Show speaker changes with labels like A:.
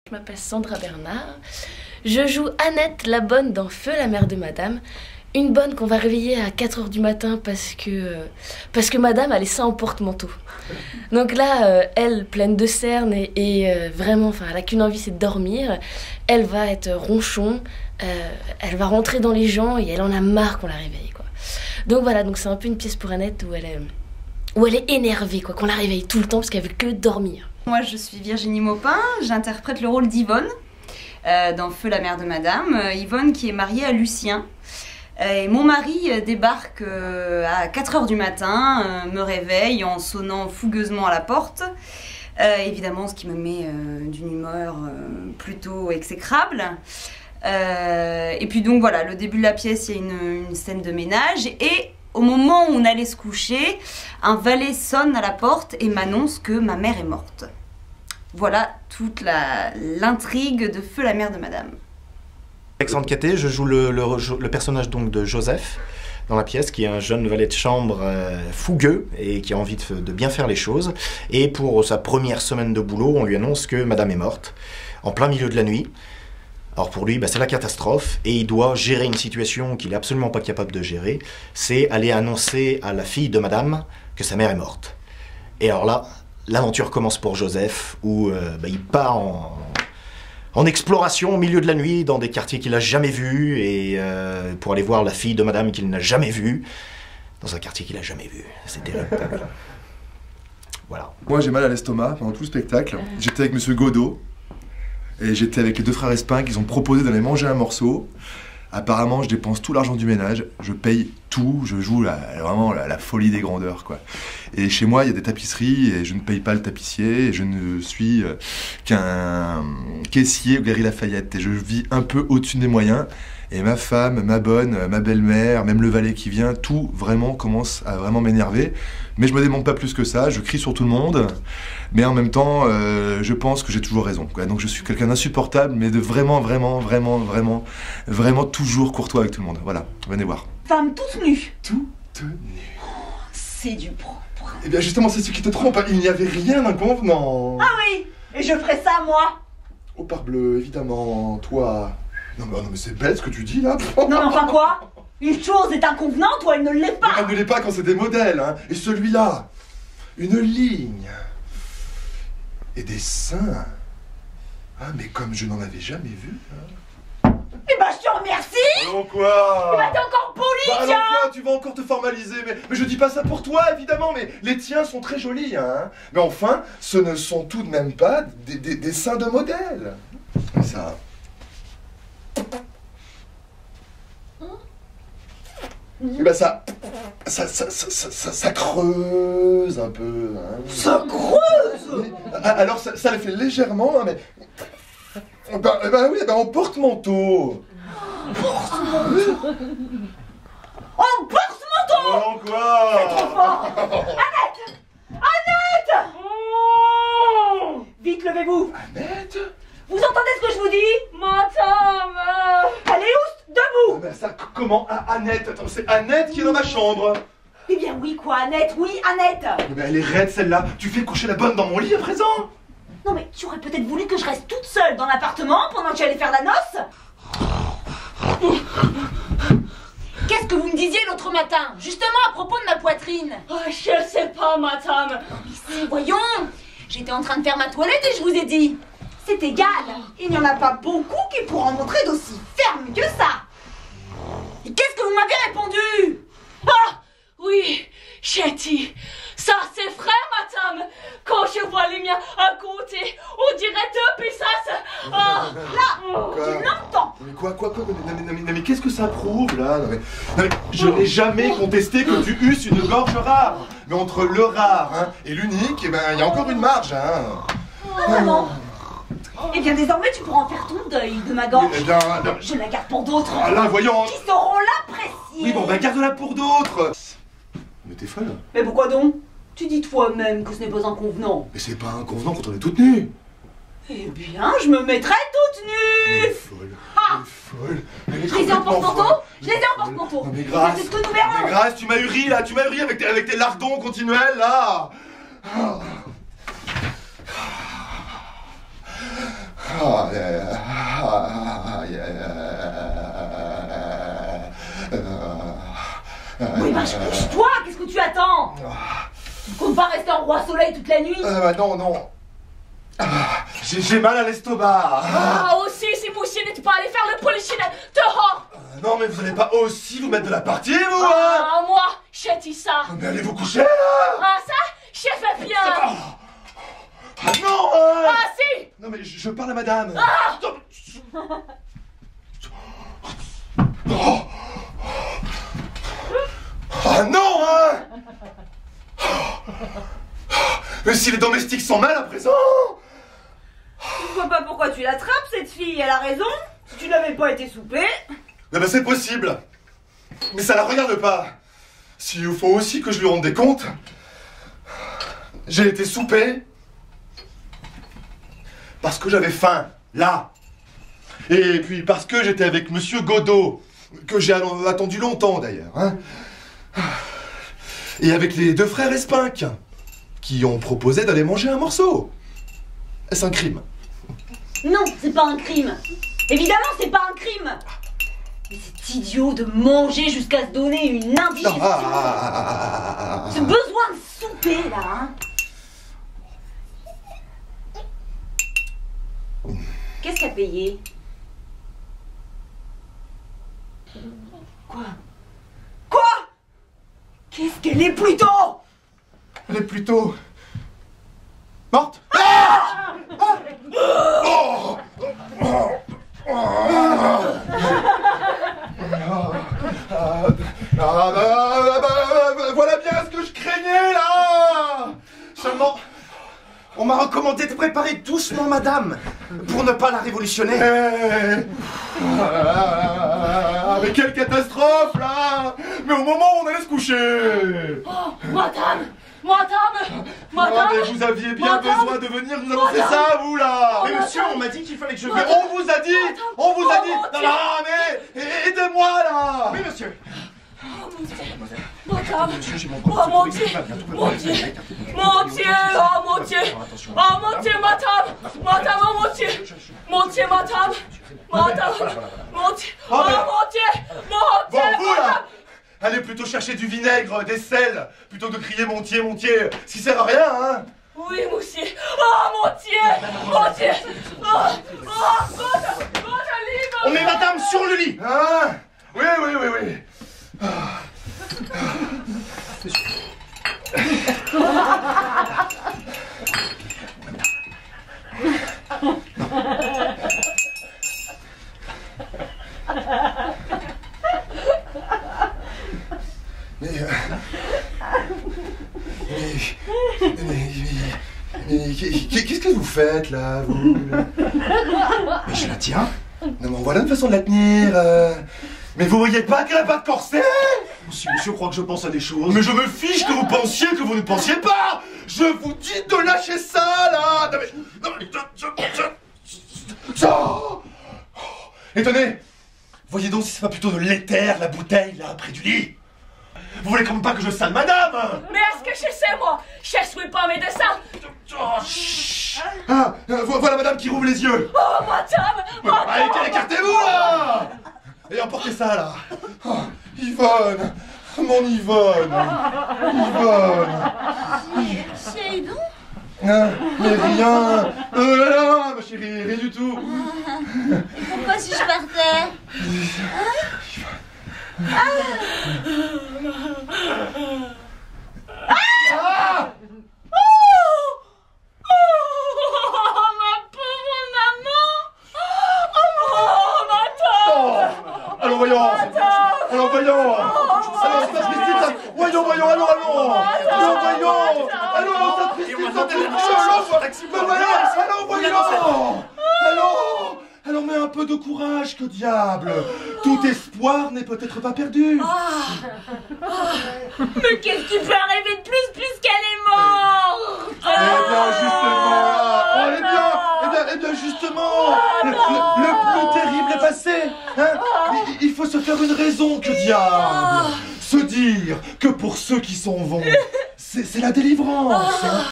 A: Je m'appelle Sandra Bernard. Je joue Annette, la bonne dans Feu la mère de Madame. Une bonne qu'on va réveiller à 4 h du matin parce que Madame a laissé en porte-manteau. Donc là, elle, pleine de cernes et vraiment, elle n'a qu'une envie, c'est de dormir. Elle va être ronchon, elle va rentrer dans les gens et elle en a marre qu'on la réveille, quoi. Donc voilà, donc c'est un peu une pièce pour Annette où elle est énervée, quoi, qu'on la réveille tout le temps parce qu'elle veut que dormir.
B: Moi, je suis Virginie Maupin, j'interprète le rôle d'Yvonne dans Feu la mère de Madame. Yvonne qui est mariée à Lucien. Et mon mari débarque à 4 h du matin, me réveille en sonnant fougueusement à la porte. Évidemment, ce qui me met d'une humeur plutôt exécrable. Et puis donc voilà, le début de la pièce, il y a une scène de ménage. Et au moment où on allait se coucher, un valet sonne à la porte et m'annonce que ma mère est morte. Voilà toute l'intrigue de Feu la mère de Madame.
C: Alexandre Caté, je joue le personnage donc de Joseph dans la pièce, qui est un jeune valet de chambre fougueux et qui a envie de bien faire les choses. Et pour sa première semaine de boulot, on lui annonce que Madame est morte, en plein milieu de la nuit. Alors pour lui, c'est la catastrophe et il doit gérer une situation qu'il n'est absolument pas capable de gérer. C'est aller annoncer à la fille de Madame que sa mère est morte. Et alors là, l'aventure commence pour Joseph, où il part en exploration au milieu de la nuit dans des quartiers qu'il n'a jamais vus et pour aller voir la fille de Madame qu'il n'a jamais vue dans un quartier qu'il n'a jamais vu. C'est terrible pour lui. Voilà.
D: Moi j'ai mal à l'estomac pendant tout le spectacle. J'étais avec Monsieur Godot et j'étais avec les deux frères Espin qui ont proposé d'aller manger un morceau. Apparemment, je dépense tout l'argent du ménage, je paye tout, je joue vraiment la folie des grandeurs, quoi. Et chez moi, il y a des tapisseries et je ne paye pas le tapissier et je ne suis qu'un caissier au Galeries Lafayette et je vis un peu au-dessus des moyens. Et ma femme, ma bonne, ma belle-mère, même le valet qui vient, tout vraiment commence à vraiment m'énerver. Mais je me démonte pas plus que ça, je crie sur tout le monde. Mais en même temps, je pense que j'ai toujours raison, quoi. Donc je suis quelqu'un d'insupportable, mais de vraiment toujours courtois avec tout le monde. Voilà, venez voir.
E: Femme toute nue.
D: Toute nue.
E: C'est du propre.
D: Eh bien justement, c'est ce qui te trompe, hein. Il n'y avait rien d'inconvenant.
E: Ah oui, et je ferai ça, moi.
D: Oh parbleu, évidemment, toi... Non mais c'est bête ce que tu dis là.
E: Non mais enfin quoi? Une chose est inconvenante ou elle ne l'est pas.
D: Elle ne l'est pas quand c'est des modèles, hein. Et celui-là, une ligne. Et des seins. Ah mais comme je n'en avais jamais vu, hein.
E: Eh ben je te remercie.
D: Allons quoi?
E: Eh ben t'es encore poli,
D: allons
E: tiens.
D: quoi? Tu vas encore te formaliser, mais je dis pas ça pour toi évidemment, mais les tiens sont très jolis, hein. Mais enfin, ce ne sont tout de même pas des seins de modèle. Ça... Et ben ça creuse un peu, hein.
E: Ça creuse.
D: Alors ça le fait légèrement, hein, mais... oui, en porte-manteau.
E: Porte-manteau. En porte-manteau.
D: Oh quoi?
E: C'est trop fort. Annette. Annette. Oh. Vite, levez-vous.
D: Annette.
E: Vous entendez ce que je vous dis? Madame. Allez, oust, debout.
D: Ben ça, comment? Annette? Attends, c'est Annette qui est dans ma chambre.
E: Eh bien oui, quoi, Annette? Oui, Annette.
D: Mais elle est raide, celle-là. Tu fais coucher la bonne dans mon lit à présent?
E: Non mais tu aurais peut-être voulu que je reste toute seule dans l'appartement pendant que j'allais faire la noce? Qu'est-ce que vous me disiez l'autre matin? Justement à propos de ma poitrine.
A: Oh, je sais pas, madame.
E: Mais voyons, j'étais en train de faire ma toilette et je vous ai dit. C'est égal, il n'y en a pas beaucoup qui pourront montrer d'aussi ferme que ça. Et qu'est-ce que vous m'avez répondu?
A: Ah, oui, j'ai dit. Ça, c'est vrai, madame. Quand je vois les miens à côté, on dirait deux pissaces. Ah,
E: là, tu l'entends.
D: Mais quoi? Mais qu'est-ce que ça prouve, là? Non, mais je n'ai jamais contesté que tu eusses une gorge rare. Mais entre le rare, hein, et l'unique, eh ben, il y a encore une marge, hein.
E: Vraiment. Eh bien, désormais, tu pourras en faire ton deuil de ma gorge.
D: Eh bien,
E: je la garde pour d'autres.
D: Ah là, voyons.
E: Qui sauront l'apprécier.
D: Oui, bon, ben, garde-la pour d'autres. Mais t'es folle.
E: Mais pourquoi donc? Tu dis toi-même que ce n'est pas inconvenant.
D: Mais c'est pas inconvenant quand on est toute nue.
E: Eh bien, je me mettrai toute nue.
D: Elle est folle.
E: Ah.
D: Elle est folle.
E: Je les ai en porte-manteau. Je les ai en porte-manteau.
D: Non mais Grâce.
E: C'est ce que nous verrons.
D: Mais Grâce, tu m'as huri là. Tu m'as huri avec tes lardons continuels là.
E: Oui, bah couche-toi, qu'est-ce que tu attends? Tu comptes pas rester en roi soleil toute la nuit?
D: Non, non. J'ai mal à l'estomac.
A: Ah, aussi, si Moussier n'était pas allé faire le polichinelle dehors.
D: Non, mais vous allez pas aussi vous mettre de la partie, vous, hein?
A: Ah, moi, j'ai ça.
D: Mais allez vous coucher, là.
A: Ah, ça, j'ai fait bien.
D: Ah non, hein.
A: Ah, si.
D: Non, mais je parle à madame.
A: Ah.
D: Oh. Ah non, hein. Mais si les domestiques s'en mêlent à présent.
E: Je vois pas pourquoi tu l'attrapes, cette fille, elle a raison. Si tu n'avais pas été soupé.
D: Eh ben c'est possible. Mais ça la regarde pas. S'il faut aussi que je lui rende des comptes. J'ai été soupé. Parce que j'avais faim, là. Et puis parce que j'étais avec Monsieur Godot. Que j'ai attendu longtemps d'ailleurs. Hein. Et avec les deux frères Espinck. Qui ont proposé d'aller manger un morceau. Est-ce un crime?
E: Non, c'est pas un crime. Évidemment, c'est pas un crime. Mais c'est idiot de manger jusqu'à se donner une indigestion. Ce besoin de souper, là, hein. Qu'est-ce qu'a payé? Quoi? Quoi? Qu'est-ce qu'elle est plutôt?
D: Elle est plutôt... morte. Ah oh voilà bien ce que je craignais, là. Seulement, on m'a recommandé de préparer doucement madame, pour ne pas la révolutionner. Mais quelle catastrophe, là. Mais au moment où on allait se coucher.
A: Oh, madame. Madame.
D: Ah, mais vous aviez bien besoin de venir nous annoncer ça, vous, là.
C: Mais monsieur, on m'a dit qu'il fallait que je
D: Mais
C: vienne.
D: on vous a dit. On vous a dit. Non, non, mais aidez-moi, là.
C: Oui, monsieur.
A: Madame.
C: Monsieur, j'ai mon
A: Oh mon Dieu.
C: Mon Dieu.
A: Mon Dieu. Oh mon Dieu. Oh mon Dieu, madame. Madame, oh mon Dieu. Mon Dieu, madame. Madame. Mon Dieu. Oh mon Dieu. Mon Dieu.
D: Bon, vous, là. Allez plutôt chercher du vinaigre, des sels, plutôt que de crier Montier, Montier, ce qui sert à rien, hein.
A: Oui, Moussier. Oh mon Dieu. Mon Dieu. Oh,
C: On met madame sur le lit.
D: Hein? Oui, oui, oui, oui. Mais qu'est-ce que vous faites là, vous? Mais je la tiens. Non mais voilà une façon de la tenir. Mais vous voyez pas qu'elle a pas de corset?
C: Monsieur croit que je pense à des choses.
D: Mais je me fiche que vous pensiez que vous ne pensiez pas. Je vous dis de lâcher ça là. Non mais ça. Et tenez, voyez donc si c'est pas plutôt de l'éther la bouteille là près du lit. Vous voulez quand même pas que je sale madame?
A: Mais est-ce que je sais, moi? Je suis pas médecin.
D: Oh, chut. Ah, voilà madame qui rouvre les yeux.
A: Oh, madame.
D: Allez, écartez-vous là. Et emportez ça là. Oh, Yvonne, mon Yvonne. Yvonne.
E: Chérie, donc.
D: Ah, mais rien. Non, ma chérie, rien du tout.
E: Pourquoi si je partais?
D: Ah!
A: Ma pauvre maman. Oh, madame.
D: Allons, voyons. Allons, voyons. Allons, ça tristesse, ça. Voyons, voyons, allons, allons. Allons, voyons. Allons, ça tristesse, ça allons, voyons. Allons. Alors mets un peu de courage, que diable. Tout espoir n'est peut-être pas perdu.
E: Mais qu'est-ce qui peut arriver de plus puisqu'elle est morte?
D: Eh bien, justement, eh bien, justement, le plus terrible est passé. Hein? Il faut se faire une raison, que diable. Se dire que pour ceux qui s'en vont, c'est la délivrance. Hein?